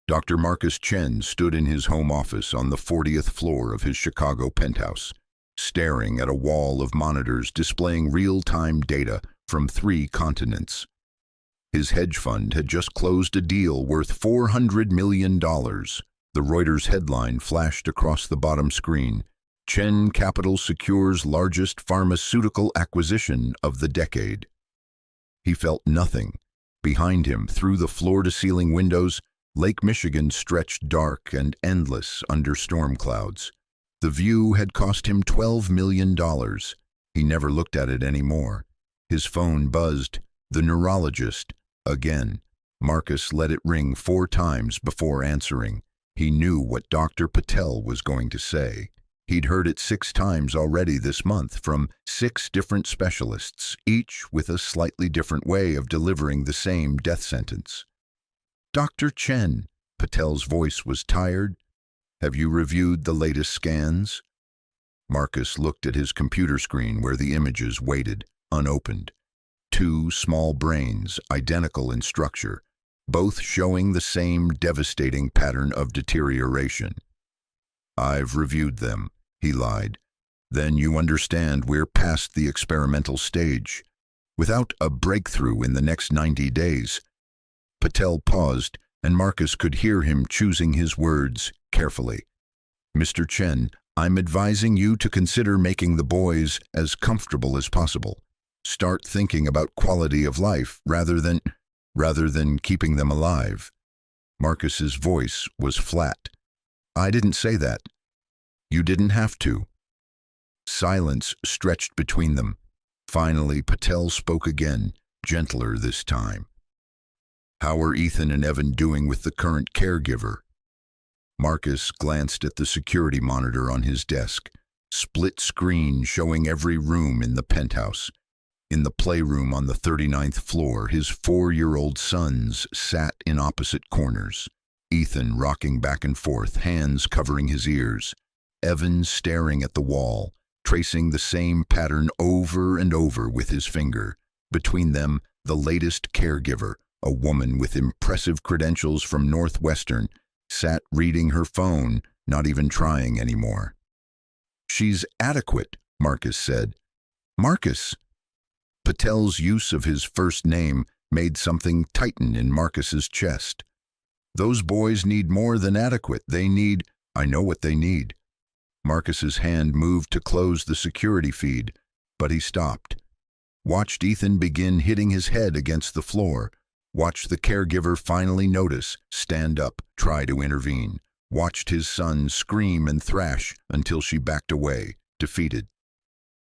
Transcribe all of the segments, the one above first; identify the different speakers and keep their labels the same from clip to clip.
Speaker 1: Dr. Marcus Chen stood in his home office on the 40th floor of his Chicago penthouse, staring at a wall of monitors displaying real-time data from 3 continents. His hedge fund had just closed a deal worth $400 million. The Reuters headline flashed across the bottom screen: Chen Capital secures largest pharmaceutical acquisition of the decade. He felt nothing. Behind him, through the floor-to-ceiling windows, Lake Michigan stretched dark and endless under storm clouds. The view had cost him $12 million. He never looked at it anymore. His phone buzzed. The neurologist. Again. Marcus let it ring 4 times before answering. He knew what Dr. Patel was going to say. He'd heard it 6 times already this month from 6 different specialists, each with a slightly different way of delivering the same death sentence. "Dr. Chen," Patel's voice was tired. "Have you reviewed the latest scans?" Marcus looked at his computer screen where the images waited, unopened. 2 small brains, identical in structure, both showing the same devastating pattern of deterioration. "I've reviewed them," he lied. "Then you understand we're past the experimental stage. Without a breakthrough in the next 90 days, Patel paused, and Marcus could hear him choosing his words carefully. "Mr. Chen, I'm advising you to consider making the boys as comfortable as possible. Start thinking about quality of life rather than keeping them alive." Marcus's voice was flat. "I didn't say that." "You didn't have to." Silence stretched between them. Finally, Patel spoke again, gentler this time. "How are Ethan and Evan doing with the current caregiver?" Marcus glanced at the security monitor on his desk, split screen showing every room in the penthouse. In the playroom on the 39th floor, his 4-year-old sons sat in opposite corners. Ethan rocking back and forth, hands covering his ears. Evan staring at the wall, tracing the same pattern over and over with his finger. Between them, the latest caregiver, a woman with impressive credentials from Northwestern, sat reading her phone, not even trying anymore. "She's adequate," Marcus said. "Marcus." Patel's use of his first name made something tighten in Marcus's chest. "Those boys need more than adequate. They need—" "I know what they need." Marcus's hand moved to close the security feed, but he stopped. Watched Ethan begin hitting his head against the floor. Watched the caregiver finally notice, stand up, try to intervene. Watched his son scream and thrash until she backed away, defeated.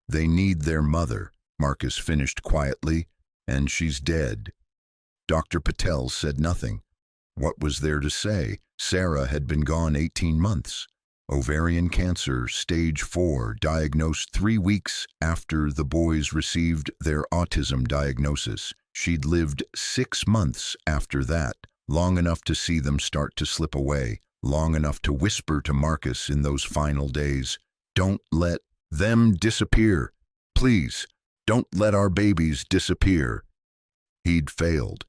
Speaker 1: "They need their mother," Marcus finished quietly, "and she's dead." Dr. Patel said nothing. What was there to say? Sarah had been gone 18 months. Ovarian cancer, stage 4, diagnosed 3 weeks after the boys received their autism diagnosis. She'd lived 6 months after that, long enough to see them start to slip away, long enough to whisper to Marcus in those final days, "Don't let them disappear. Please, don't let our babies disappear." He'd failed.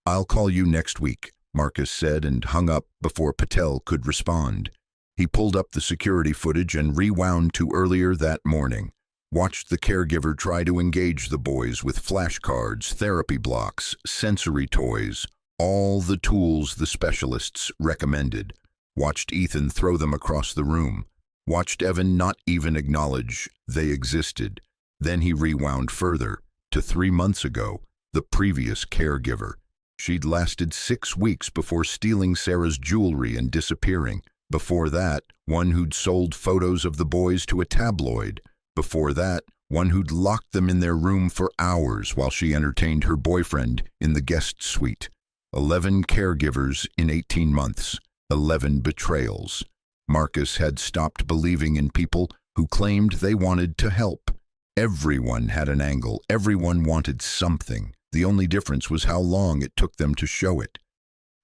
Speaker 1: "I'll call you next week," Marcus said and hung up before Patel could respond. He pulled up the security footage and rewound to earlier that morning. Watched the caregiver try to engage the boys with flashcards, therapy blocks, sensory toys, all the tools the specialists recommended. Watched Ethan throw them across the room. Watched Evan not even acknowledge they existed. Then he rewound further, to 3 months ago, the previous caregiver. She'd lasted 6 weeks before stealing Sarah's jewelry and disappearing. Before that, one who'd sold photos of the boys to a tabloid. Before that, one who'd locked them in their room for hours while she entertained her boyfriend in the guest suite. 11 caregivers in 18 months. 11 betrayals. Marcus had stopped believing in people who claimed they wanted to help. Everyone had an angle. Everyone wanted something. The only difference was how long it took them to show it.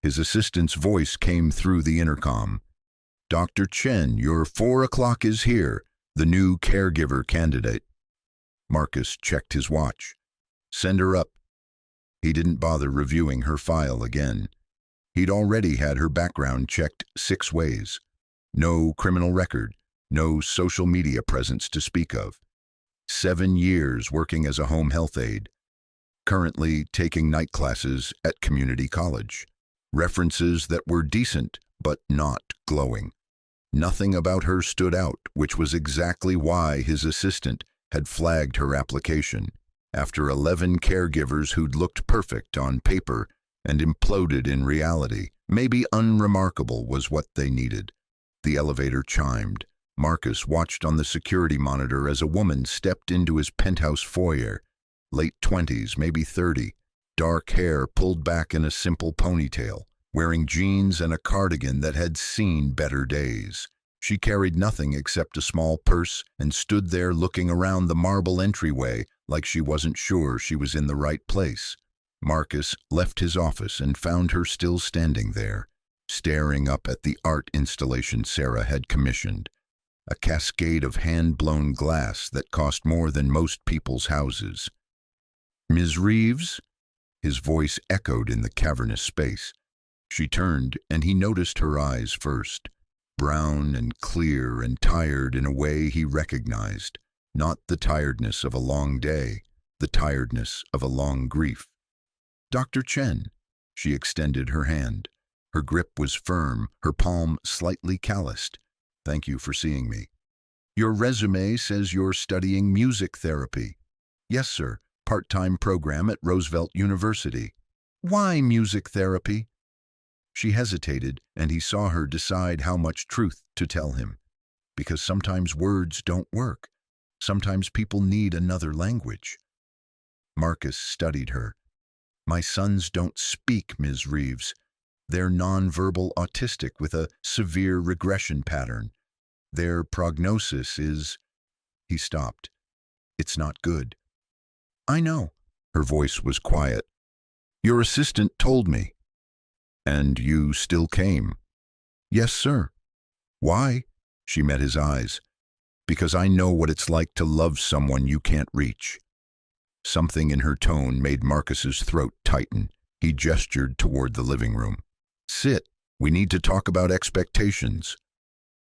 Speaker 1: His assistant's voice came through the intercom. "Dr. Chen, your 4 o'clock is here. The new caregiver candidate." Marcus checked his watch. "Send her up." He didn't bother reviewing her file again. He'd already had her background checked 6 ways. No criminal record, no social media presence to speak of. 7 years working as a home health aide. Currently taking night classes at community college. References that were decent, but not glowing. Nothing about her stood out, which was exactly why his assistant had flagged her application. After 11 caregivers who'd looked perfect on paper and imploded in reality, maybe unremarkable was what they needed. The elevator chimed. Marcus watched on the security monitor as a woman stepped into his penthouse foyer. Late 20s, maybe 30, dark hair pulled back in a simple ponytail, wearing jeans and a cardigan that had seen better days. She carried nothing except a small purse and stood there looking around the marble entryway like she wasn't sure she was in the right place. Marcus left his office and found her still standing there, staring up at the art installation Sarah had commissioned. A cascade of hand-blown glass that cost more than most people's houses. "Ms. Reeves?" His voice echoed in the cavernous space. She turned, and he noticed her eyes first. Brown and clear and tired in a way he recognized. Not the tiredness of a long day, the tiredness of a long grief. "Dr. Chen." She extended her hand. Her grip was firm, her palm slightly calloused. "Thank you for seeing me." "Your resume says you're studying music therapy." "Yes, sir. Part-time program at Roosevelt University." "Why music therapy?" She hesitated, and he saw her decide how much truth to tell him. Because sometimes words don't work. Sometimes people need another language. Marcus studied her. "My sons don't speak, Ms. Reeves. They're nonverbal autistic with a severe regression pattern. Their prognosis is—" He stopped. "It's not good." "I know." Her voice was quiet. "Your assistant told me." "And you still came?" "Yes, sir." "Why?" She met his eyes. "Because I know what it's like to love someone you can't reach." Something in her tone made Marcus's throat tighten. He gestured toward the living room. "Sit. We need to talk about expectations."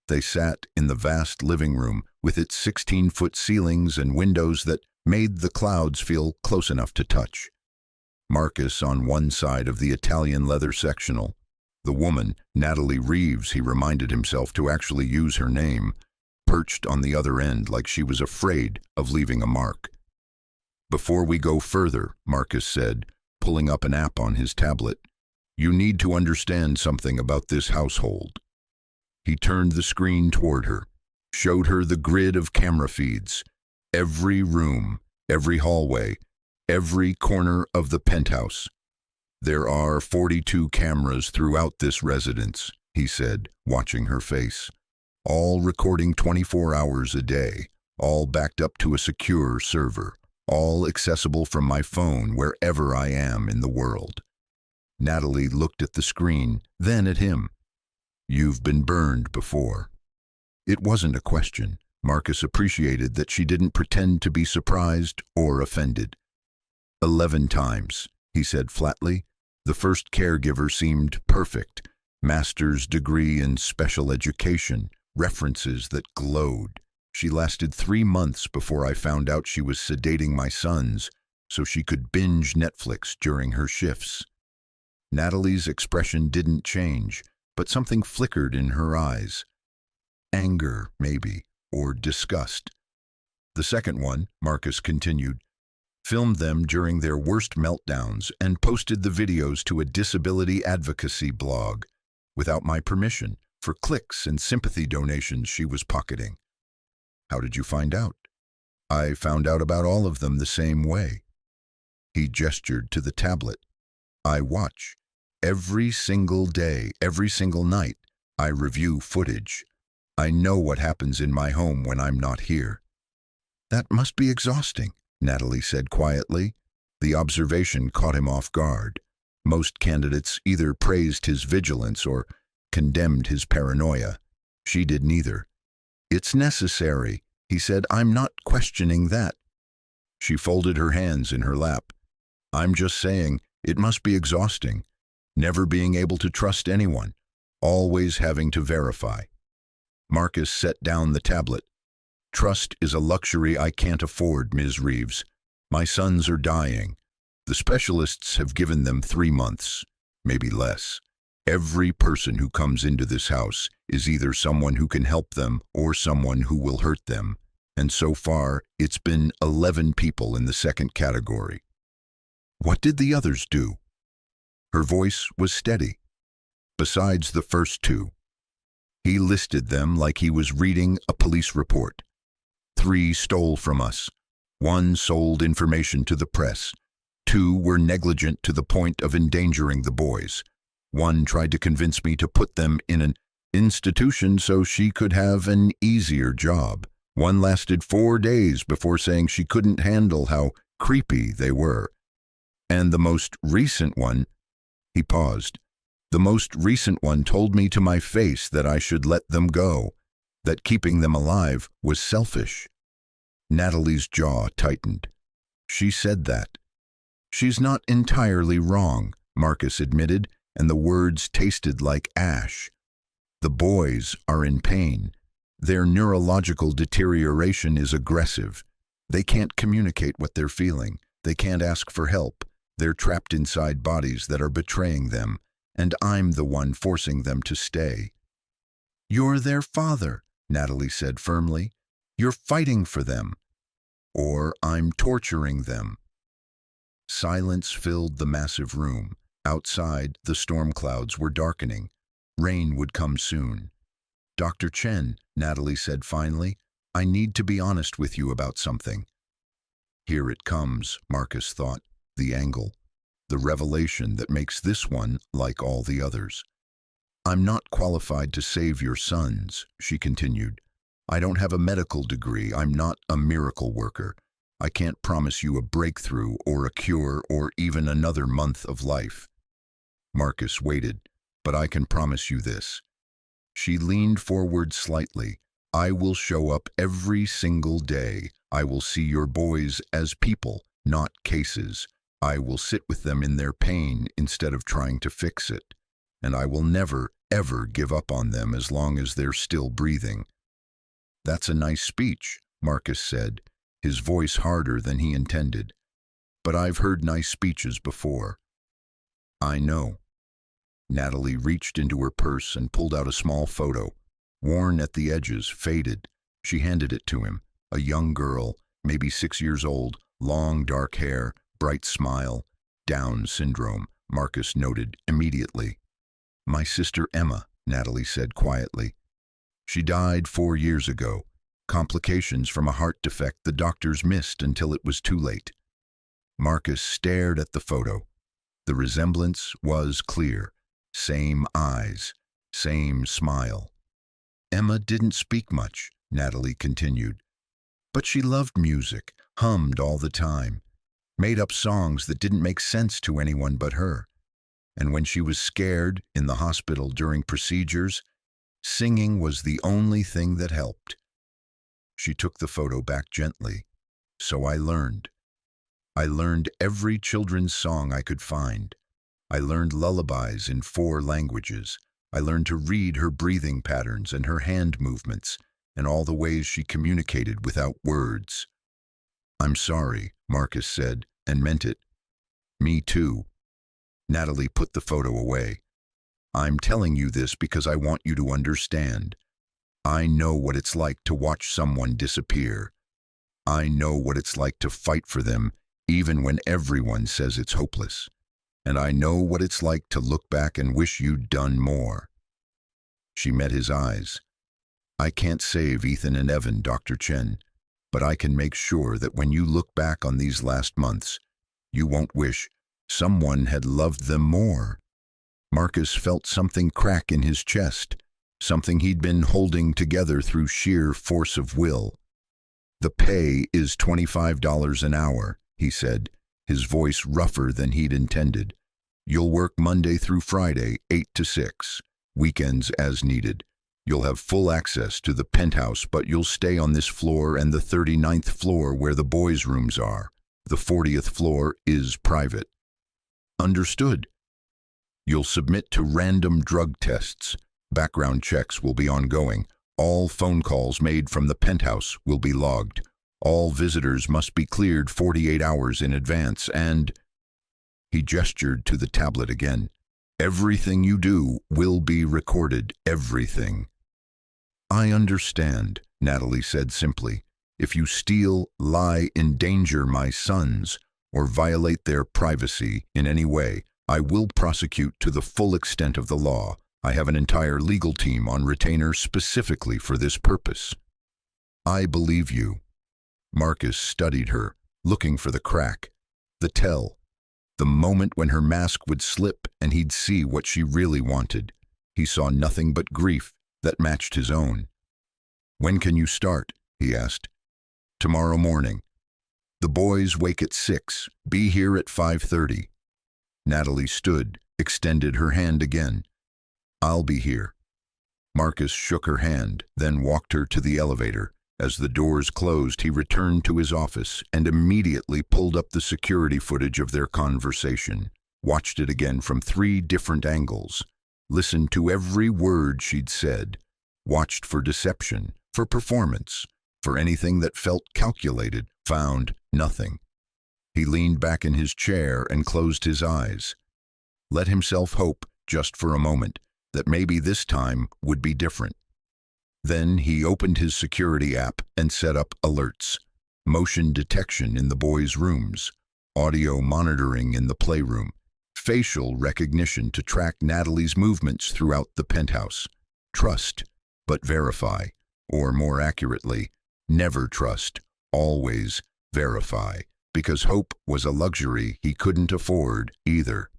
Speaker 1: They sat in the vast living room with its 16-foot ceilings and windows that made the clouds feel close enough to touch. Marcus on one side of the Italian leather sectional. The woman, Natalie Reeves, he reminded himself to actually use her name, perched on the other end like she was afraid of leaving a mark. "Before we go further," Marcus said, pulling up an app on his tablet, "you need to understand something about this household." He turned the screen toward her, showed her the grid of camera feeds. Every room, every hallway, every corner of the penthouse. "There are 42 cameras throughout this residence," he said, watching her face. "All recording 24 hours a day, all backed up to a secure server, all accessible from my phone wherever I am in the world." Natalie looked at the screen, then at him. "You've been burned before." It wasn't a question. Marcus appreciated that she didn't pretend to be surprised or offended. 11 times, he said flatly. The first caregiver seemed perfect. Master's degree in special education, references that glowed. She lasted 3 months before I found out she was sedating my sons so she could binge Netflix during her shifts. Natalie's expression didn't change, but something flickered in her eyes. Anger, maybe, or disgust. "The second one," Marcus continued, "filmed them during their worst meltdowns and posted the videos to a disability advocacy blog, without my permission, for clicks and sympathy donations she was pocketing." "How did you find out?" "I found out about all of them the same way." He gestured to the tablet. "I watch. Every single day, every single night, I review footage. I know what happens in my home when I'm not here." "That must be exhausting," Natalie said quietly. The observation caught him off guard. Most candidates either praised his vigilance or condemned his paranoia. She did neither. "It's necessary," he said. "I'm not questioning that." She folded her hands in her lap. "I'm just saying, it must be exhausting. never being able to trust anyone, always having to verify. Marcus set down the tablet. Trust is a luxury I can't afford, Ms. Reeves. My sons are dying. The specialists have given them 3 months, maybe less. Every person who comes into this house is either someone who can help them or someone who will hurt them. And so far, it's been 11 people in the second category. What did the others do? Her voice was steady. Besides the first 2. He listed them like he was reading a police report. 3 stole from us. 1 sold information to the press. 2 were negligent to the point of endangering the boys. 1 tried to convince me to put them in an institution so she could have an easier job. 1 lasted 4 days before saying she couldn't handle how creepy they were. And the most recent one, he paused. The most recent one told me to my face that I should let them go, that keeping them alive was selfish. Natalie's jaw tightened. She said that. She's not entirely wrong, Marcus admitted, and the words tasted like ash. The boys are in pain. Their neurological deterioration is aggressive. They can't communicate what they're feeling. They can't ask for help. They're trapped inside bodies that are betraying them, and I'm the one forcing them to stay. You're their father, Natalie said firmly. You're fighting for them. Or I'm torturing them. Silence filled the massive room. Outside, the storm clouds were darkening. Rain would come soon. Dr. Chen, Natalie said finally, I need to be honest with you about something. Here it comes, Marcus thought, the angle, the revelation that makes this one like all the others. I'm not qualified to save your sons, she continued. I don't have a medical degree. I'm not a miracle worker. I can't promise you a breakthrough or a cure or even another month of life. Marcus waited, but I can promise you this. She leaned forward slightly. I will show up every single day. I will see your boys as people, not cases. I will sit with them in their pain instead of trying to fix it. And I will never, ever give up on them as long as they're still breathing. That's a nice speech, Marcus said, his voice harder than he intended. But I've heard nice speeches before. I know. Natalie reached into her purse and pulled out a small photo. Worn at the edges, faded. She handed it to him. A young girl, maybe 6 years old, long dark hair, bright smile. Down syndrome, Marcus noted immediately. My sister Emma, Natalie said quietly. She died 4 years ago. Complications from a heart defect the doctors missed until it was too late. Marcus stared at the photo. The resemblance was clear. Same eyes, same smile. Emma didn't speak much, Natalie continued. But she loved music, hummed all the time, made up songs that didn't make sense to anyone but her. And when she was scared in the hospital during procedures, singing was the only thing that helped. She took the photo back gently. So I learned. I learned every children's song I could find. I learned lullabies in 4 languages. I learned to read her breathing patterns and her hand movements and all the ways she communicated without words. I'm sorry, Marcus said, and meant it. Me too. Natalie put the photo away. I'm telling you this because I want you to understand. I know what it's like to watch someone disappear. I know what it's like to fight for them even when everyone says it's hopeless. And I know what it's like to look back and wish you'd done more. She met his eyes. I can't save Ethan and Evan, Dr. Chen, but I can make sure that when you look back on these last months, you won't wish someone had loved them more. Marcus felt something crack in his chest, something he'd been holding together through sheer force of will. The pay is $25 an hour, he said, his voice rougher than he'd intended. You'll work Monday through Friday, 8 to 6, weekends as needed. You'll have full access to the penthouse, but you'll stay on this floor and the 39th floor where the boys' rooms are. The 40th floor is private. Understood. You'll submit to random drug tests. Background checks will be ongoing. All phone calls made from the penthouse will be logged. All visitors must be cleared 48 hours in advance, and he gestured to the tablet again. Everything you do will be recorded, everything. I understand, Natalie said simply. If you steal, lie, endanger my sons, or violate their privacy in any way, I will prosecute to the full extent of the law. I have an entire legal team on retainer specifically for this purpose. I believe you. Marcus studied her, looking for the crack, the tell, the moment when her mask would slip and he'd see what she really wanted. He saw nothing but grief that matched his own. When can you start? He asked. Tomorrow morning. The boys wake at 6. Be here at 5:30. Natalie stood, extended her hand again. I'll be here. Marcus shook her hand, then walked her to the elevator. As the doors closed, he returned to his office and immediately pulled up the security footage of their conversation, watched it again from 3 different angles, listened to every word she'd said, watched for deception, for performance, for anything that felt calculated, found nothing. He leaned back in his chair and closed his eyes. Let himself hope, just for a moment, that maybe this time would be different. Then he opened his security app and set up alerts, motion detection in the boys' rooms, audio monitoring in the playroom, facial recognition to track Natalie's movements throughout the penthouse. Trust, but verify, or more accurately, never trust, always verify, because hope was a luxury he couldn't afford either.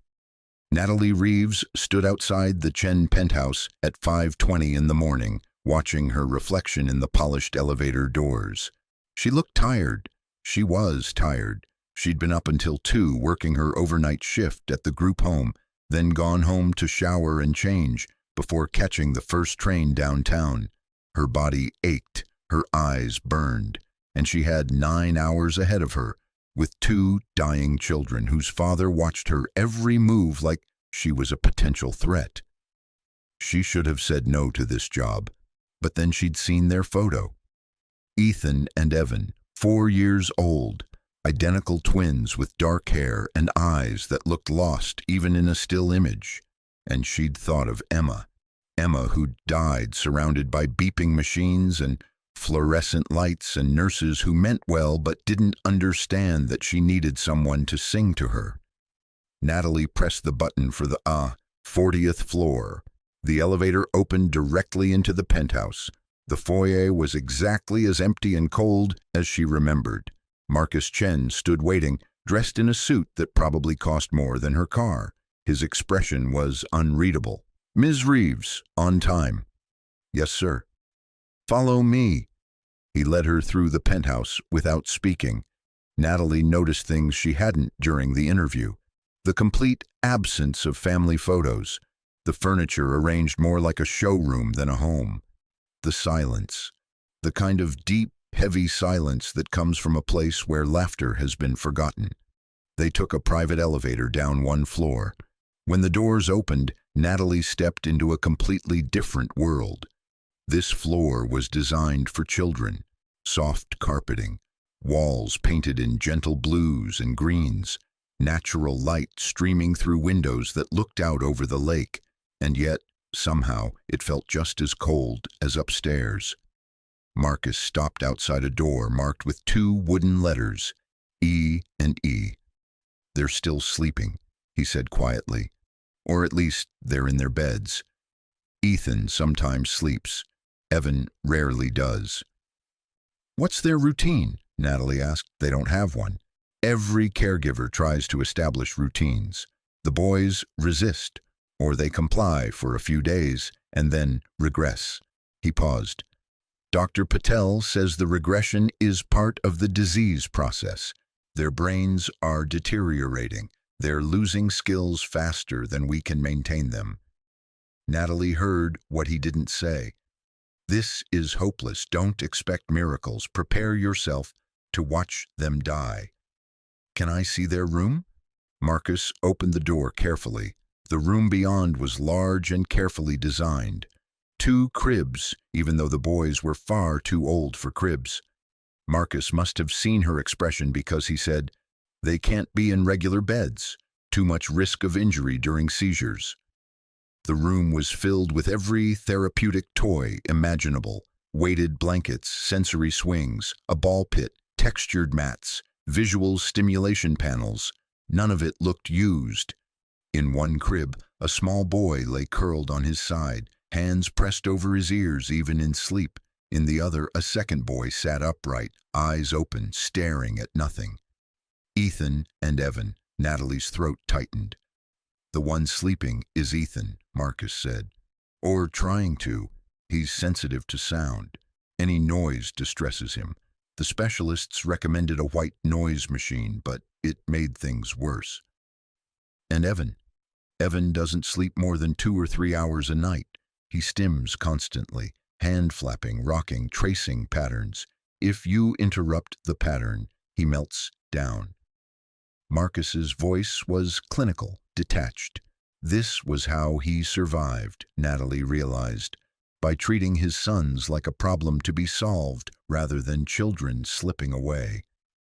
Speaker 1: Natalie Reeves stood outside the Chen penthouse at 5:20 in the morning, watching her reflection in the polished elevator doors. She looked tired. She was tired. She'd been up until 2 working her overnight shift at the group home, then gone home to shower and change before catching the first train downtown. Her body ached, her eyes burned, and she had 9 hours ahead of her, with 2 dying children whose father watched her every move like she was a potential threat. She should have said no to this job, but then she'd seen their photo. Ethan and Evan, 4 years old, identical twins with dark hair and eyes that looked lost even in a still image. And she'd thought of Emma who'd died surrounded by beeping machines and fluorescent lights and nurses who meant well but didn't understand that she needed someone to sing to her. Natalie pressed the button for the 40th floor. The elevator opened directly into the penthouse. The foyer was exactly as empty and cold as she remembered. Marcus Chen stood waiting, dressed in a suit that probably cost more than her car. His expression was unreadable. Ms. Reeves, on time. Yes, sir. Follow me. He led her through the penthouse without speaking. Natalie noticed things she hadn't during the interview. The complete absence of family photos. The furniture arranged more like a showroom than a home. The silence. The kind of deep, heavy silence that comes from a place where laughter has been forgotten. They took a private elevator down 1 floor. When the doors opened, Natalie stepped into a completely different world. This floor was designed for children. Soft carpeting, walls painted in gentle blues and greens, natural light streaming through windows that looked out over the lake, and yet, somehow, it felt just as cold as upstairs. Marcus stopped outside a door marked with 2 wooden letters, E and E. They're still sleeping, he said quietly. Or at least they're in their beds. Ethan sometimes sleeps. Evan rarely does. What's their routine? Natalie asked. They don't have one. Every caregiver tries to establish routines. The boys resist, or they comply for a few days and then regress. He paused. Dr. Patel says the regression is part of the disease process. Their brains are deteriorating. They're losing skills faster than we can maintain them. Natalie heard what he didn't say. This is hopeless. Don't expect miracles. Prepare yourself to watch them die. Can I see their room? Marcus opened the door carefully. The room beyond was large and carefully designed. 2 cribs, even though the boys were far too old for cribs. Marcus must have seen her expression because he said, "They can't be in regular beds. Too much risk of injury during seizures." The room was filled with every therapeutic toy imaginable: weighted blankets, sensory swings, a ball pit, textured mats, visual stimulation panels. None of it looked used. In one crib, a small boy lay curled on his side, hands pressed over his ears even in sleep. In the other, a second boy sat upright, eyes open, staring at nothing. Ethan and Evan. Natalie's throat tightened. "The one sleeping is Ethan," Marcus said. "Or trying to. He's sensitive to sound. Any noise distresses him. The specialists recommended a white noise machine, but it made things worse." "And Evan? Evan doesn't sleep more than 2 or 3 hours a night. He stims constantly, hand flapping, rocking, tracing patterns. If you interrupt the pattern, he melts down." Marcus's voice was clinical, detached. This was how he survived, Natalie realized, by treating his sons like a problem to be solved rather than children slipping away.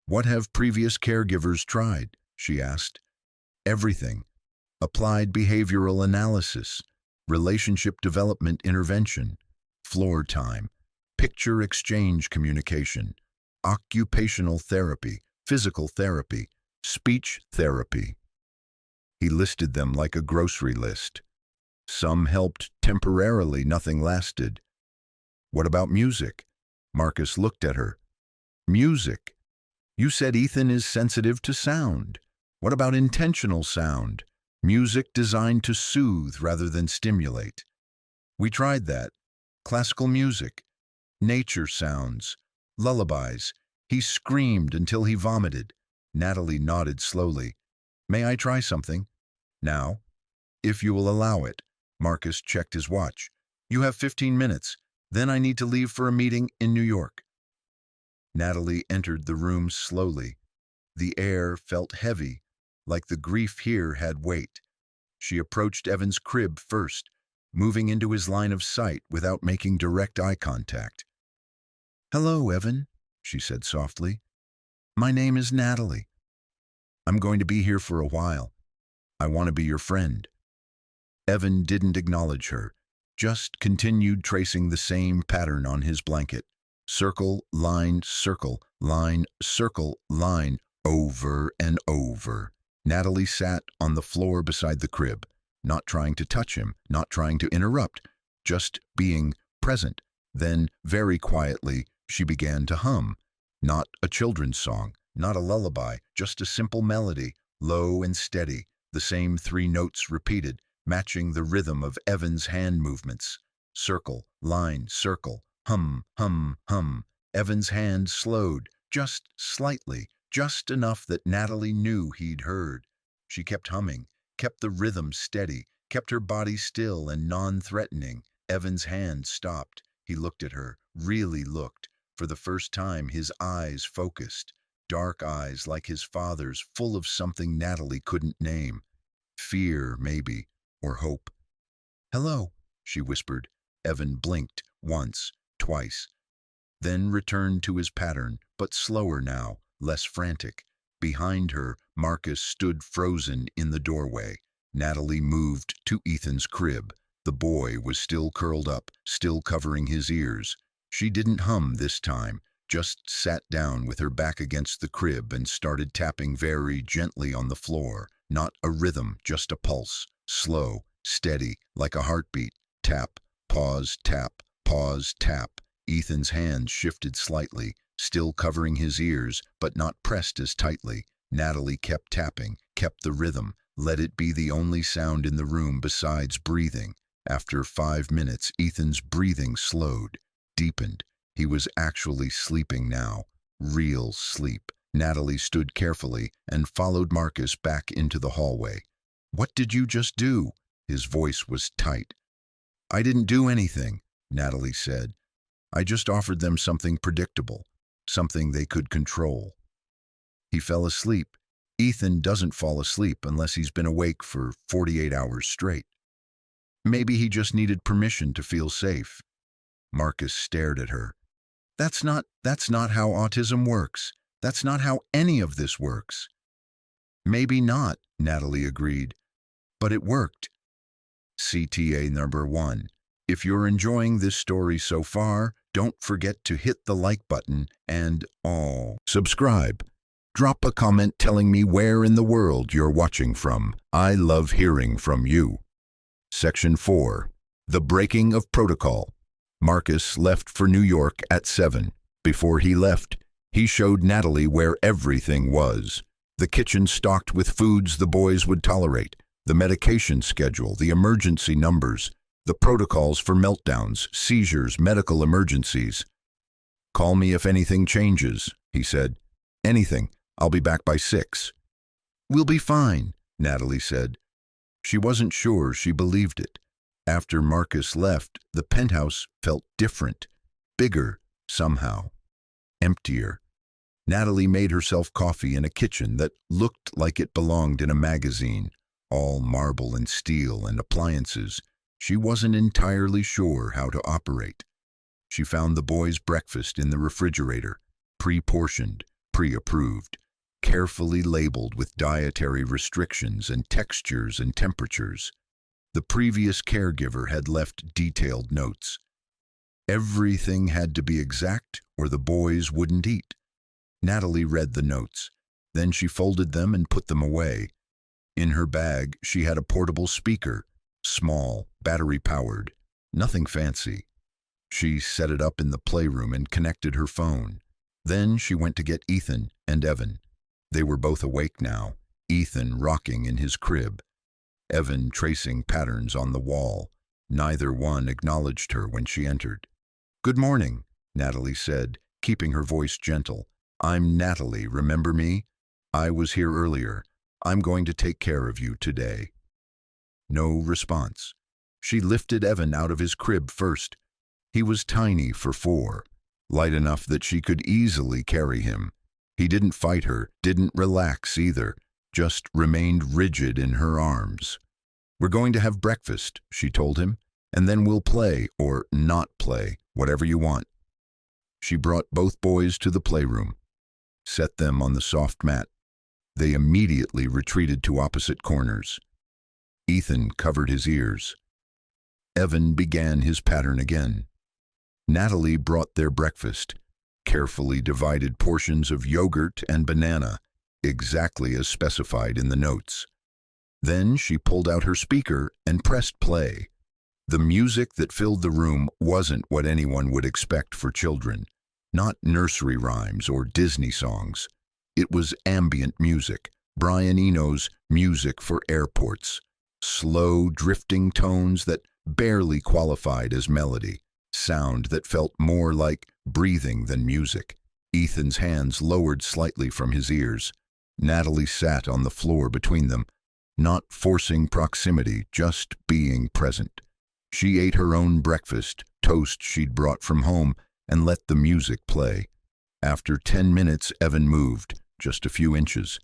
Speaker 1: "What have previous caregivers tried?" she asked. "Everything. Applied behavioral analysis, relationship development intervention, floor time, picture exchange communication, occupational therapy, physical therapy, speech therapy." He listed them like a grocery list. Some helped temporarily, nothing lasted. "What about music?" Marcus looked at her. "Music? You said Ethan is sensitive to sound. What about intentional sound? Music designed to soothe rather than stimulate." "We tried that. Classical music, nature sounds, lullabies. He screamed until he vomited." Natalie nodded slowly. "May I try something?" "Now?" "If you will allow it." Marcus checked his watch. "You have 15 minutes. Then I need to leave for a meeting in New York." Natalie entered the room slowly. The air felt heavy, like the grief here had weight. She approached Evan's crib first, moving into his line of sight without making direct eye contact. "Hello, Evan," she said softly. "My name is Natalie. I'm going to be here for a while. I want to be your friend." Evan didn't acknowledge her, just continued tracing the same pattern on his blanket. Circle, line, circle, line, circle, line, over and over. Natalie sat on the floor beside the crib, not trying to touch him, not trying to interrupt, just being present. Then, very quietly, she began to hum. Not a children's song, not a lullaby, just a simple melody, low and steady, the same 3 notes repeated, matching the rhythm of Evan's hand movements. Circle, line, circle, hum, hum, hum. Evan's hand slowed, just slightly, just enough that Natalie knew he'd heard. She kept humming, kept the rhythm steady, kept her body still and non-threatening. Evan's hand stopped. He looked at her, really looked. For the first time, his eyes focused. Dark eyes like his father's, full of something Natalie couldn't name. Fear, maybe, or hope. "Hello," she whispered. Evan blinked, once, twice. Then returned to his pattern, but slower now, less frantic. Behind her, Marcus stood frozen in the doorway. Natalie moved to Ethan's crib. The boy was still curled up, still covering his ears. She didn't hum this time, just sat down with her back against the crib and started tapping very gently on the floor. Not a rhythm, just a pulse. Slow, steady, like a heartbeat. Tap, pause, tap, pause, tap. Ethan's hands shifted slightly, still covering his ears, but not pressed as tightly. Natalie kept tapping, kept the rhythm, let it be the only sound in the room besides breathing. After 5 minutes, Ethan's breathing slowed, deepened. He was actually sleeping now. Real sleep. Natalie stood carefully and followed Marcus back into the hallway. "What did you just do?" His voice was tight. "I didn't do anything," Natalie said. "I just offered them something predictable, something they could control." He fell asleep, Ethan doesn't fall asleep unless he's been awake for 48 hours straight. Maybe he just needed permission to feel safe. Marcus stared at her. That's not how autism works. That's not how any of this works. Maybe not, Natalie agreed. But it worked. CTA number 1. If you're enjoying this story so far, don't forget to hit the like button and subscribe. Drop a comment telling me where in the world you're watching from. I love hearing from you. Section 4. The Breaking of Protocol. Marcus left for New York at 7. Before he left, he showed Natalie where everything was. The kitchen stocked with foods the boys would tolerate, the medication schedule, the emergency numbers, the protocols for meltdowns, seizures, medical emergencies. Call me if anything changes, he said. Anything. I'll be back by 6. We'll be fine, Natalie said. She wasn't sure she believed it. After Marcus left, the penthouse felt different, bigger somehow, emptier. Natalie made herself coffee in a kitchen that looked like it belonged in a magazine, all marble and steel and appliances. She wasn't entirely sure how to operate. She found the boys' breakfast in the refrigerator, pre-portioned, pre-approved, carefully labeled with dietary restrictions and textures and temperatures. The previous caregiver had left detailed notes. Everything had to be exact or the boys wouldn't eat. Natalie read the notes. Then she folded them and put them away. In her bag, she had a portable speaker, small, battery-powered, nothing fancy. She set it up in the playroom and connected her phone. Then she went to get Ethan and Evan. They were both awake now, Ethan rocking in his crib, Evan tracing patterns on the wall. Neither one acknowledged her when she entered. "Good morning," Natalie said, keeping her voice gentle. "I'm Natalie, remember me? I was here earlier. I'm going to take care of you today." No response. She lifted Evan out of his crib first. He was tiny for 4, light enough that she could easily carry him. He didn't fight her, didn't relax either, just remained rigid in her arms. "We're going to have breakfast," she told him, "and then we'll play, or not play, whatever you want." She brought both boys to the playroom, set them on the soft mat. They immediately retreated to opposite corners. Ethan covered his ears. Evan began his pattern again. Natalie brought their breakfast, carefully divided portions of yogurt and banana, exactly as specified in the notes. Then she pulled out her speaker and pressed play. The music that filled the room wasn't what anyone would expect for children, not nursery rhymes or Disney songs. It was ambient music, Brian Eno's music for airports, slow, drifting tones that barely qualified as melody, sound that felt more like breathing than music. Ethan's hands lowered slightly from his ears. Natalie sat on the floor between them, not forcing proximity, just being present. She ate her own breakfast, toast she'd brought from home, and let the music play. After 10 minutes, Evan moved, just a few inches,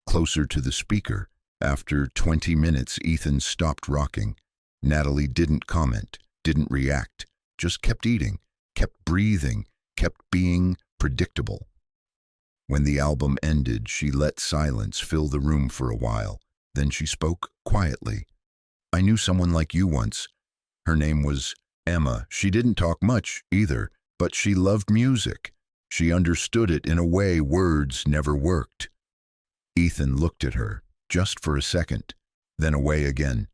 Speaker 1: closer to the speaker. After 20 minutes, Ethan stopped rocking. Natalie didn't comment, didn't react, just kept eating, kept breathing, kept being predictable. When the album ended, she let silence fill the room for a while. Then she spoke quietly. "I knew someone like you once. Her name was Emma. She didn't talk much either, but she loved music. She understood it in a way words never worked." Ethan looked at her, just for a second, then away again.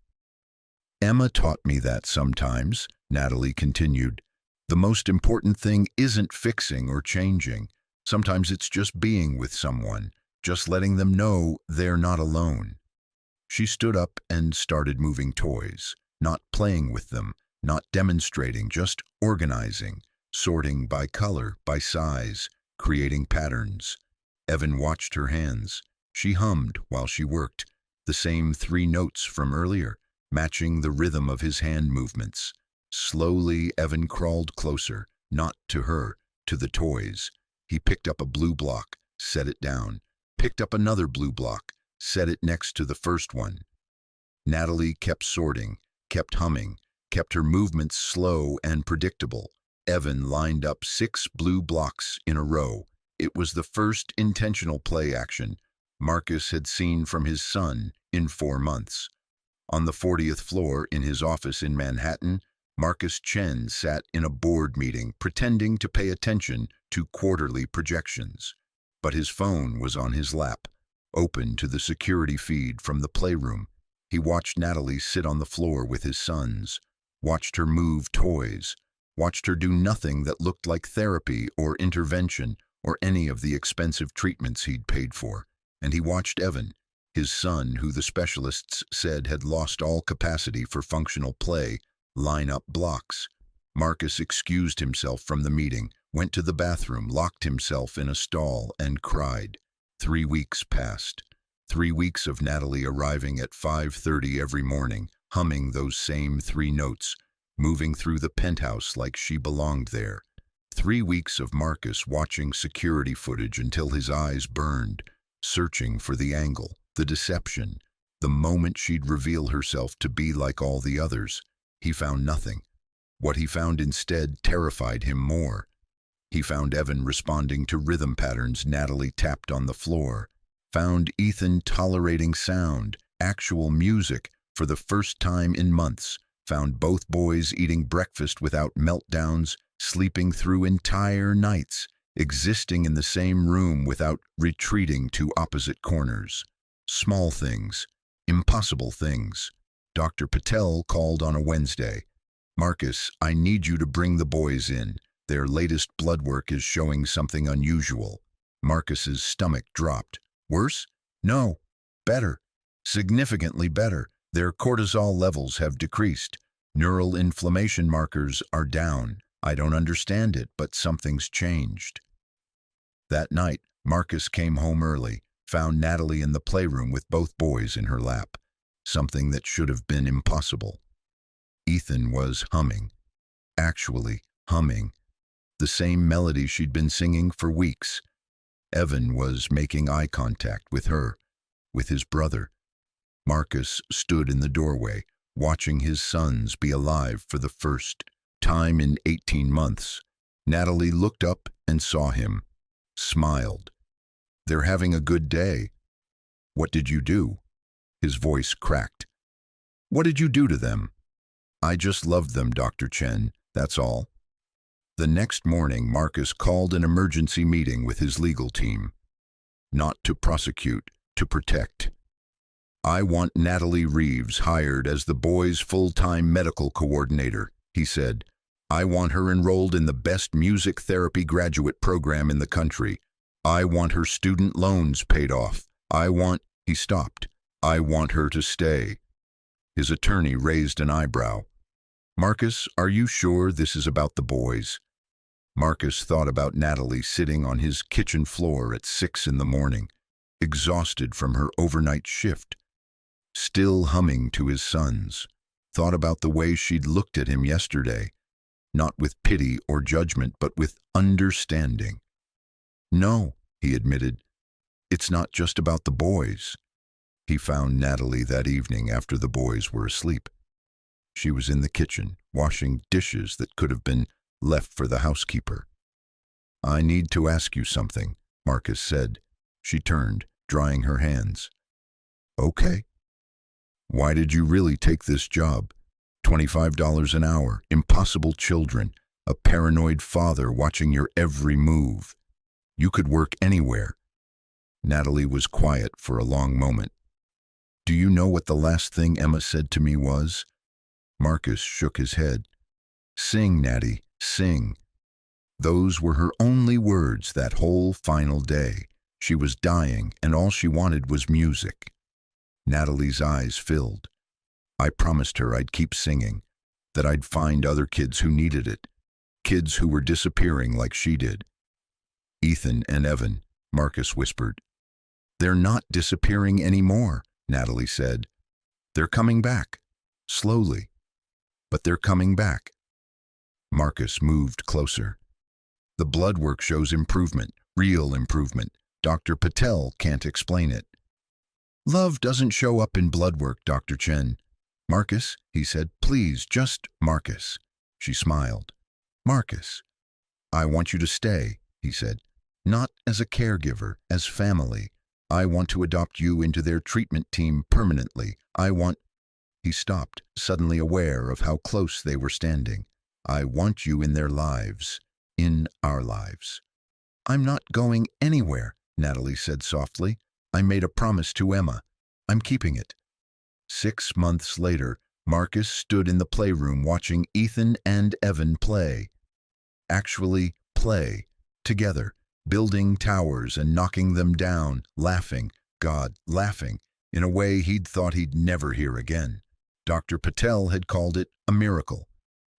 Speaker 1: "Emma taught me that sometimes," Natalie continued. "The most important thing isn't fixing or changing. Sometimes it's just being with someone, just letting them know they're not alone." She stood up and started moving toys, not playing with them, not demonstrating, just organizing, sorting by color, by size, creating patterns. Evan watched her hands. She hummed while she worked, the same 3 notes from earlier, matching the rhythm of his hand movements. Slowly, Evan crawled closer, not to her, to the toys. He picked up a blue block, set it down, picked up another blue block, set it next to the first one. Natalie kept sorting, kept humming, kept her movements slow and predictable. Evan lined up 6 blue blocks in a row. It was the first intentional play action Marcus had seen from his son in 4 months. On the 40th floor in his office in Manhattan, Marcus Chen sat in a board meeting pretending to pay attention to quarterly projections. But his phone was on his lap, open to the security feed from the playroom. He watched Natalie sit on the floor with his sons, watched her move toys, watched her do nothing that looked like therapy or intervention or any of the expensive treatments he'd paid for. And he watched Evan, his son, who the specialists said had lost all capacity for functional play, line up blocks. Marcus excused himself from the meeting, went to the bathroom, locked himself in a stall, and cried. 3 weeks passed. 3 weeks of Natalie arriving at 5:30 every morning, humming those same 3 notes, moving through the penthouse like she belonged there. 3 weeks of Marcus watching security footage until his eyes burned, searching for the angle, the deception, the moment she'd reveal herself to be like all the others. He found nothing. What he found instead terrified him more. He found Evan responding to rhythm patterns Natalie tapped on the floor, found Ethan tolerating sound, actual music, for the first time in months, found both boys eating breakfast without meltdowns, sleeping through entire nights, existing in the same room without retreating to opposite corners. Small things, impossible things. Dr. Patel called on a Wednesday. "Marcus, I need you to bring the boys in. Their latest blood work is showing something unusual." Marcus's stomach dropped. "Worse?" "No. Better. Significantly better. Their cortisol levels have decreased. Neural inflammation markers are down. I don't understand it, but something's changed." That night, Marcus came home early, found Natalie in the playroom with both boys in her lap, something that should have been impossible. Ethan was humming, actually humming, the same melody she'd been singing for weeks. Evan was making eye contact with her, with his brother. Marcus stood in the doorway, watching his sons be alive for the first time in 18 months. Natalie looked up and saw him, smiled. "They're having a good day." "What did you do?" His voice cracked. "What did you do to them?" "I just loved them, Dr. Chen, that's all." The next morning, Marcus called an emergency meeting with his legal team. Not to prosecute, to protect. "I want Natalie Reeves hired as the boys' full-time medical coordinator," he said. "I want her enrolled in the best music therapy graduate program in the country. I want her student loans paid off. He stopped. "I want her to stay." His attorney raised an eyebrow. "Marcus, are you sure this is about the boys?" Marcus thought about Natalie sitting on his kitchen floor at 6 in the morning, exhausted from her overnight shift, still humming to his sons. Thought about the way she'd looked at him yesterday, not with pity or judgment, but with understanding. "No," he admitted, "it's not just about the boys." He found Natalie that evening after the boys were asleep. She was in the kitchen, washing dishes that could have been left for the housekeeper. "I need to ask you something," Marcus said. She turned, drying her hands. "Okay." "Why did you really take this job? $25 an hour, impossible children, a paranoid father watching your every move. You could work anywhere." Natalie was quiet for a long moment. "Do you know what the last thing Emma said to me was?" Marcus shook his head. "Sing, Natty, sing." Those were her only words that whole final day. She was dying, and all she wanted was music. Natalie's eyes filled. "I promised her I'd keep singing, that I'd find other kids who needed it, kids who were disappearing like she did." "Ethan and Evan," Marcus whispered. "They're not disappearing anymore," Natalie said. "They're coming back, slowly, but they're coming back." Marcus moved closer. "The blood work shows improvement, real improvement. Dr. Patel can't explain it. Love doesn't show up in blood work, Dr. Chen. Marcus, he said, please, just Marcus. She smiled. Marcus, I want you to stay, he said. Not as a caregiver, as family. I want to adopt you into their treatment team permanently. I want... He stopped, suddenly aware of how close they were standing. I want you in their lives. In our lives. I'm not going anywhere, Natalie said softly. I made a promise to Emma. I'm keeping it. 6 months later, Marcus stood in the playroom watching Ethan and Evan play. Actually, play. Together, building towers and knocking them down, laughing, God, laughing, in a way he'd thought he'd never hear again. Dr. Patel had called it a miracle.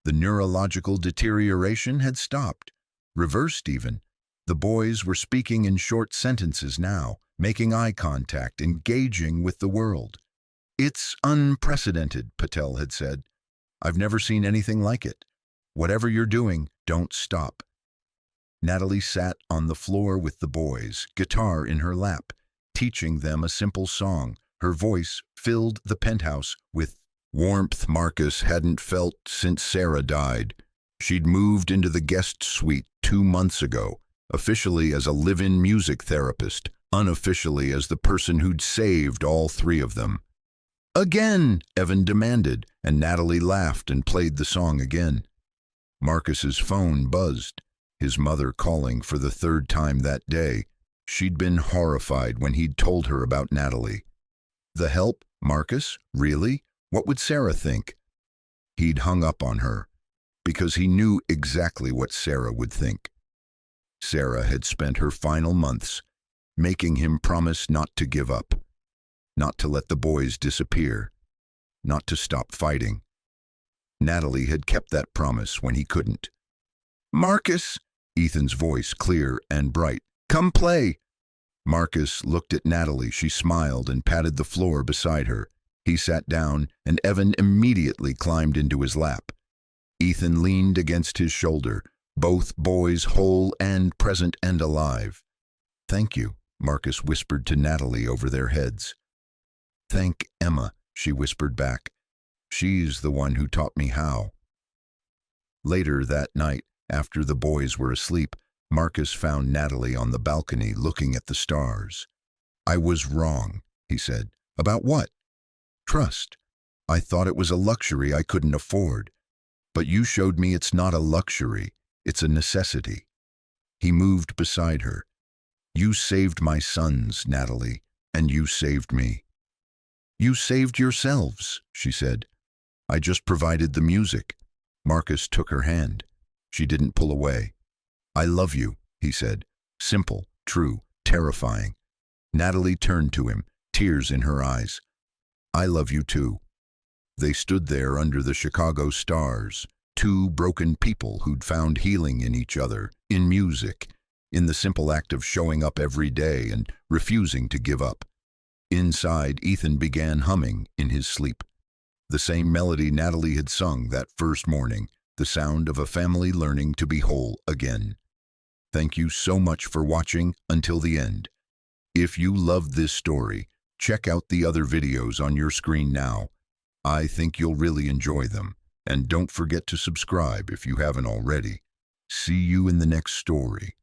Speaker 1: The neurological deterioration had stopped, reversed even. The boys were speaking in short sentences now, making eye contact, engaging with the world. It's unprecedented, Patel had said. I've never seen anything like it. Whatever you're doing, don't stop. Natalie sat on the floor with the boys, guitar in her lap, teaching them a simple song. Her voice filled the penthouse with warmth Marcus hadn't felt since Sarah died. She'd moved into the guest suite 2 months ago, officially as a live-in music therapist, unofficially as the person who'd saved all 3 of them. Again, Evan demanded, and Natalie laughed and played the song again. Marcus's phone buzzed, his mother calling for the 3rd time that day. She'd been horrified when he'd told her about Natalie. The help, Marcus? Really? What would Sarah think? He'd hung up on her, because he knew exactly what Sarah would think. Sarah had spent her final months making him promise not to give up, not to let the boys disappear, not to stop fighting. Natalie had kept that promise when he couldn't. Marcus, Ethan's voice clear and bright, come play. Marcus looked at Natalie. She smiled and patted the floor beside her. He sat down, and Evan immediately climbed into his lap. Ethan leaned against his shoulder, both boys whole and present and alive. Thank you, Marcus whispered to Natalie over their heads. Thank Emma, she whispered back. She's the one who taught me how. Later that night, after the boys were asleep, Marcus found Natalie on the balcony looking at the stars. I was wrong, he said. About what? Trust. I thought it was a luxury I couldn't afford. But you showed me it's not a luxury, it's a necessity. He moved beside her. You saved my sons, Natalie, and you saved me. You saved yourselves, she said. I just provided the music. Marcus took her hand. She didn't pull away. I love you, he said. Simple, true, terrifying. Natalie turned to him, tears in her eyes. I love you too. They stood there under the Chicago stars, 2 broken people who'd found healing in each other, in music, in the simple act of showing up every day and refusing to give up. Inside, Ethan began humming in his sleep. The same melody Natalie had sung that first morning, the sound of a family learning to be whole again. Thank you so much for watching until the end. If you loved this story, check out the other videos on your screen now. I think you'll really enjoy them. And don't forget to subscribe if you haven't already. See you in the next story.